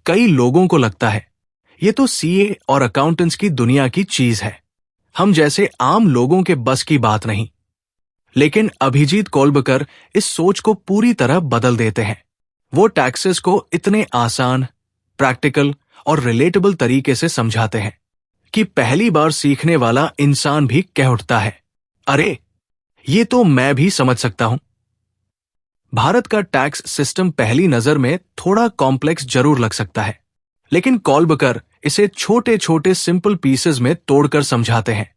कई लोगों को लगता है ये तो CA और अकाउंटेंट्स की दुनिया की चीज है, हम जैसे आम लोगों के बस की बात नहीं। लेकिन अभिजीत कोलबकर इस सोच को पूरी तरह बदल देते हैं। वो टैक्सेस को इतने आसान, प्रैक्टिकल और रिलेटेबल तरीके से समझाते हैं कि पहली बार सीखने वाला इंसान भी कह उठता है, अरे ये तो मैं भी समझ सकता हूं। भारत का टैक्स सिस्टम पहली नजर में थोड़ा कॉम्प्लेक्स जरूर लग सकता है, लेकिन कोलबकर इसे छोटे छोटे सिंपल पीसेस में तोड़कर समझाते हैं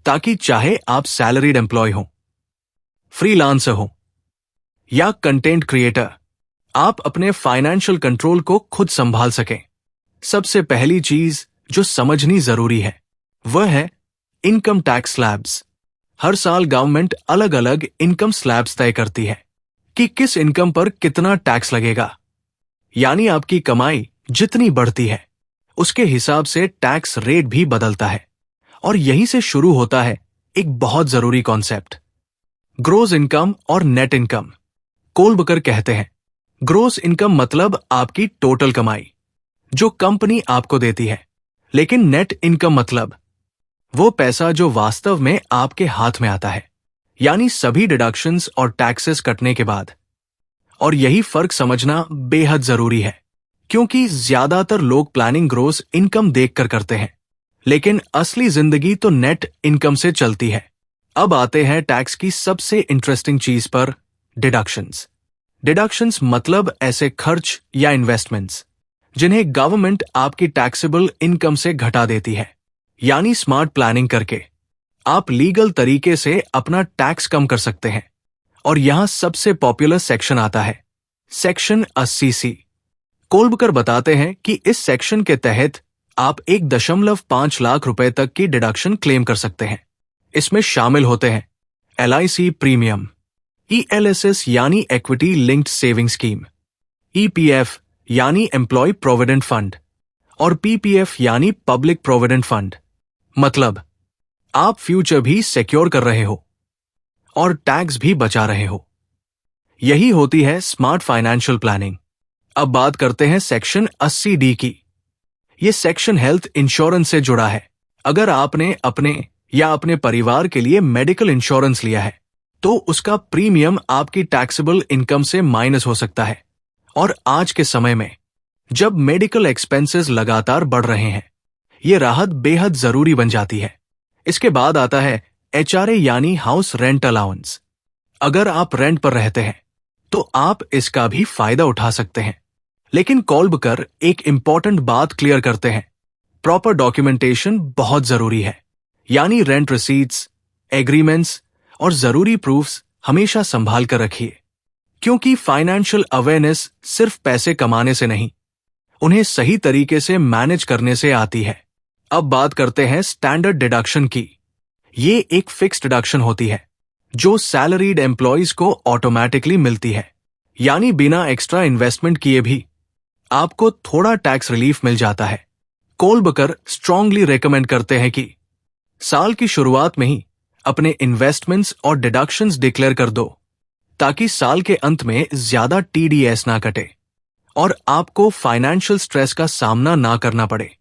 ताकि चाहे आप सैलरीड एम्प्लॉय हो, फ्रीलांसर हो या कंटेंट क्रिएटर, आप अपने फाइनेंशियल कंट्रोल को खुद संभाल सकें। सबसे पहली चीज जो समझनी जरूरी है वह है इनकम टैक्स स्लैब्स। हर साल गवर्नमेंट अलग अलग इनकम स्लैब्स तय करती है। कि किस इनकम पर कितना टैक्स लगेगा। यानी आपकी कमाई जितनी बढ़ती है उसके हिसाब से टैक्स रेट भी बदलता है। और यहीं से शुरू होता है एक बहुत जरूरी कॉन्सेप्ट, ग्रोस इनकम और नेट इनकम। कोलबकर कहते हैं ग्रोस इनकम मतलब आपकी टोटल कमाई जो कंपनी आपको देती है, लेकिन नेट इनकम मतलब वो पैसा जो वास्तव में आपके हाथ में आता है, यानी सभी डिडक्शंस और टैक्सेस कटने के बाद। और यही फर्क समझना बेहद जरूरी है, क्योंकि ज्यादातर लोग प्लानिंग ग्रोस इनकम देखकर करते हैं, लेकिन असली जिंदगी तो नेट इनकम से चलती है। अब आते हैं टैक्स की सबसे इंटरेस्टिंग चीज पर, डिडक्शंस। डिडक्शंस मतलब ऐसे खर्च या इन्वेस्टमेंट्स जिन्हें गवर्नमेंट आपकी टैक्सेबल इनकम से घटा देती है। यानी स्मार्ट प्लानिंग करके आप लीगल तरीके से अपना टैक्स कम कर सकते हैं। और यहां सबसे पॉपुलर सेक्शन आता है, सेक्शन 80C। कोलबकर बताते हैं कि इस सेक्शन के तहत आप 1.5 लाख रुपए तक की डिडक्शन क्लेम कर सकते हैं। इसमें शामिल होते हैं LIC प्रीमियम, ELSS यानी equity linked saving scheme, EPF यानी एम्प्लॉय प्रोविडेंट फंड और PPF यानी पब्लिक प्रोविडेंट फंड। मतलब आप फ्यूचर भी सिक्योर कर रहे हो और टैक्स भी बचा रहे हो। यही होती है स्मार्ट फाइनेंशियल प्लानिंग। अब बात करते हैं सेक्शन 80D की। यह सेक्शन हेल्थ इंश्योरेंस से जुड़ा है। अगर आपने अपने या अपने परिवार के लिए मेडिकल इंश्योरेंस लिया है तो उसका प्रीमियम आपकी टैक्सेबल इनकम से माइनस हो सकता है। और आज के समय में जब मेडिकल एक्सपेंसेस लगातार बढ़ रहे हैं, यह राहत बेहद जरूरी बन जाती है। इसके बाद आता है HRA यानी हाउस रेंट अलाउंस। अगर आप रेंट पर रहते हैं तो आप इसका भी फायदा उठा सकते हैं। लेकिन कोलबकर एक इंपॉर्टेंट बात क्लियर करते हैं, प्रॉपर डॉक्यूमेंटेशन बहुत जरूरी है। यानी रेंट रिसीट्स, एग्रीमेंट्स और जरूरी प्रूफ्स हमेशा संभाल कर रखिए, क्योंकि फाइनेंशियल अवेयरनेस सिर्फ पैसे कमाने से नहीं, उन्हें सही तरीके से मैनेज करने से आती है। अब बात करते हैं स्टैंडर्ड डिडक्शन की। ये एक फिक्स्ड डिडक्शन होती है जो सैलरीड एम्प्लॉयज को ऑटोमेटिकली मिलती है। यानी बिना एक्स्ट्रा इन्वेस्टमेंट किए भी आपको थोड़ा टैक्स रिलीफ मिल जाता है। कोलबकर स्ट्रांगली रेकमेंड करते हैं कि साल की शुरुआत में ही अपने इन्वेस्टमेंट्स और डिडक्शंस डिक्लेयर कर दो, ताकि साल के अंत में ज्यादा TDS ना कटे और आपको फाइनेंशियल स्ट्रेस का सामना ना करना पड़े।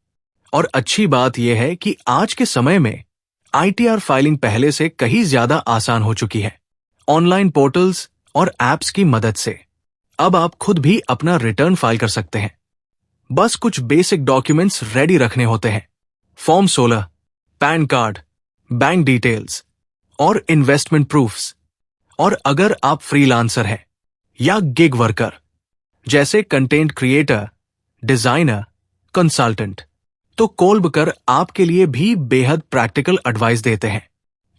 और अच्छी बात यह है कि आज के समय में ITR फाइलिंग पहले से कहीं ज्यादा आसान हो चुकी है, ऑनलाइन पोर्टल्स और एप्स की मदद से। अब आप खुद भी अपना रिटर्न फाइल कर सकते हैं। बस कुछ बेसिक डॉक्यूमेंट्स रेडी रखने होते हैं, form 16, pan card, bank details और इन्वेस्टमेंट प्रूफ्स। और अगर आप फ्रीलांसर हैं या गिग वर्कर जैसे कंटेंट क्रिएटर, डिजाइनर, कंसल्टेंट, तो कोलबकर आपके लिए भी बेहद प्रैक्टिकल एडवाइस देते हैं।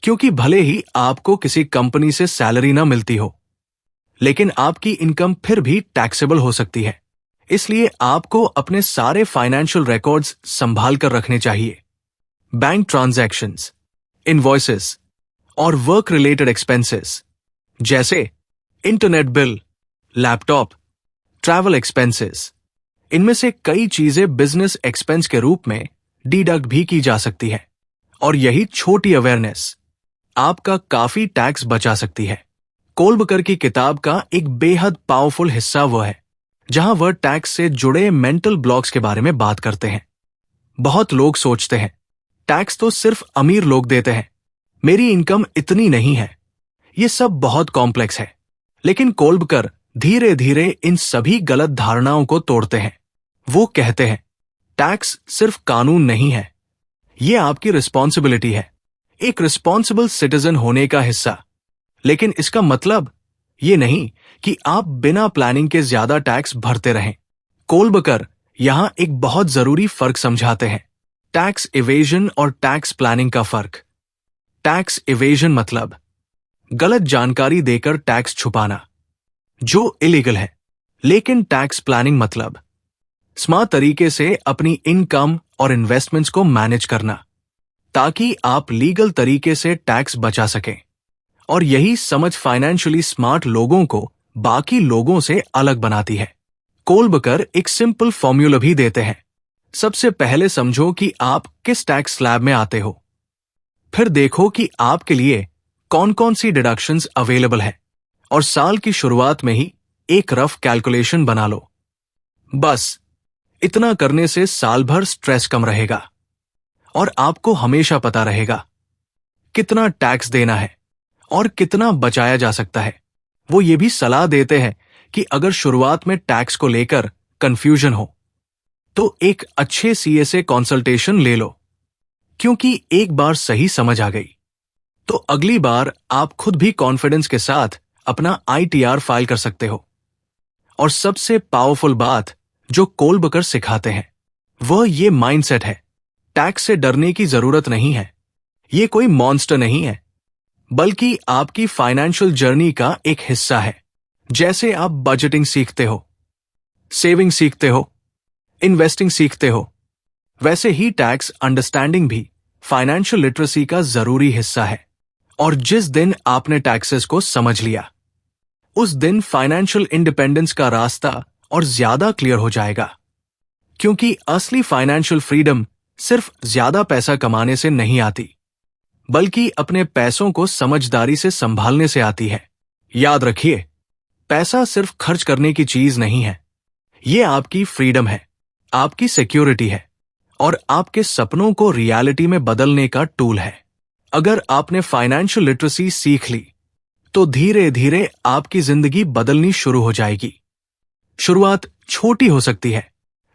क्योंकि भले ही आपको किसी कंपनी से सैलरी ना मिलती हो, लेकिन आपकी इनकम फिर भी टैक्सेबल हो सकती है। इसलिए आपको अपने सारे फाइनेंशियल रिकॉर्ड्स संभाल कर रखने चाहिए। बैंक ट्रांजैक्शंस, इनवॉइसेस और वर्क रिलेटेड एक्सपेंसेस जैसे internet bill, laptop, travel expenses, इनमें से कई चीजें बिजनेस एक्सपेंस के रूप में डिडक्ट भी की जा सकती है। और यही छोटी अवेयरनेस आपका काफी टैक्स बचा सकती है। कोलबकर की किताब का एक बेहद पावरफुल हिस्सा वो है जहां वह टैक्स से जुड़े मेंटल ब्लॉक्स के बारे में बात करते हैं। बहुत लोग सोचते हैं टैक्स तो सिर्फ अमीर लोग देते हैं, मेरी इनकम इतनी नहीं है। ये सब बहुत कॉम्प्लेक्स है। लेकिन कोलबकर धीरे धीरे इन सभी गलत धारणाओं को तोड़ते हैं। वो कहते हैं टैक्स सिर्फ कानून नहीं है, ये आपकी रिस्पॉन्सिबिलिटी है, एक रिस्पॉन्सिबल सिटीजन होने का हिस्सा। लेकिन इसका मतलब ये नहीं कि आप बिना प्लानिंग के ज्यादा टैक्स भरते रहें। कोलबकर यहां एक बहुत जरूरी फर्क समझाते हैं, टैक्स इवेजन और टैक्स प्लानिंग का फर्क। टैक्स इवेजन मतलब गलत जानकारी देकर टैक्स छुपाना, जो इलीगल है। लेकिन टैक्स प्लानिंग मतलब स्मार्ट तरीके से अपनी इनकम और इन्वेस्टमेंट्स को मैनेज करना, ताकि आप लीगल तरीके से टैक्स बचा सकें। और यही समझ फाइनेंशियली स्मार्ट लोगों को बाकी लोगों से अलग बनाती है। कोलबकर एक सिंपल फॉर्मूला भी देते हैं। सबसे पहले समझो कि आप किस टैक्स स्लैब में आते हो। फिर देखो कि आपके लिए कौन कौन सी डिडक्शंस अवेलेबल है और साल की शुरुआत में ही एक रफ कैलकुलेशन बना लो। बस इतना करने से साल भर स्ट्रेस कम रहेगा और आपको हमेशा पता रहेगा कितना टैक्स देना है और कितना बचाया जा सकता है। वो ये भी सलाह देते हैं कि अगर शुरुआत में टैक्स को लेकर कंफ्यूजन हो तो एक अच्छे सीएसए कंसल्टेशन ले लो, क्योंकि एक बार सही समझ आ गई तो अगली बार आप खुद भी कॉन्फिडेंस के साथ अपना आईटीआर फाइल कर सकते हो। और सबसे पावरफुल बात जो कोलबकर सिखाते हैं वह ये माइंडसेट है, टैक्स से डरने की जरूरत नहीं है। ये कोई मॉन्स्टर नहीं है, बल्कि आपकी फाइनेंशियल जर्नी का एक हिस्सा है। जैसे आप बजटिंग सीखते हो, सेविंग सीखते हो, इन्वेस्टिंग सीखते हो, वैसे ही टैक्स अंडरस्टैंडिंग भी फाइनेंशियल लिटरेसी का जरूरी हिस्सा है। और जिस दिन आपने टैक्सेस को समझ लिया उस दिन फाइनेंशियल इंडिपेंडेंस का रास्ता और ज्यादा क्लियर हो जाएगा, क्योंकि असली फाइनेंशियल फ्रीडम सिर्फ ज्यादा पैसा कमाने से नहीं आती, बल्कि अपने पैसों को समझदारी से संभालने से आती है। याद रखिए, पैसा सिर्फ खर्च करने की चीज नहीं है, ये आपकी फ्रीडम है, आपकी सिक्योरिटी है और आपके सपनों को रियलिटी में बदलने का टूल है। अगर आपने फाइनेंशियल लिटरेसी सीख ली तो धीरे धीरे आपकी जिंदगी बदलनी शुरू हो जाएगी। शुरुआत छोटी हो सकती है,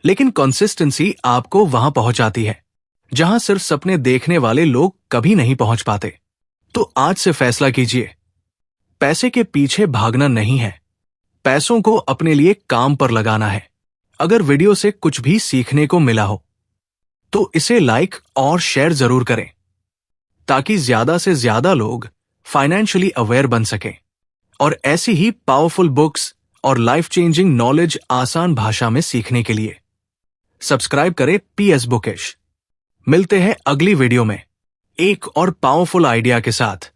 लेकिन कंसिस्टेंसी आपको वहां पहुंचाती है जहां सिर्फ सपने देखने वाले लोग कभी नहीं पहुंच पाते। तो आज से फैसला कीजिए, पैसे के पीछे भागना नहीं है, पैसों को अपने लिए काम पर लगाना है। अगर वीडियो से कुछ भी सीखने को मिला हो तो इसे लाइक और शेयर जरूर करें, ताकि ज्यादा से ज्यादा लोग फाइनेंशियली अवेयर बन सकें और ऐसी ही पावरफुल बुक्स और लाइफ चेंजिंग नॉलेज आसान भाषा में सीखने के लिए सब्सक्राइब करें PS बुकिश। मिलते हैं अगली वीडियो में एक और पावरफुल आइडिया के साथ।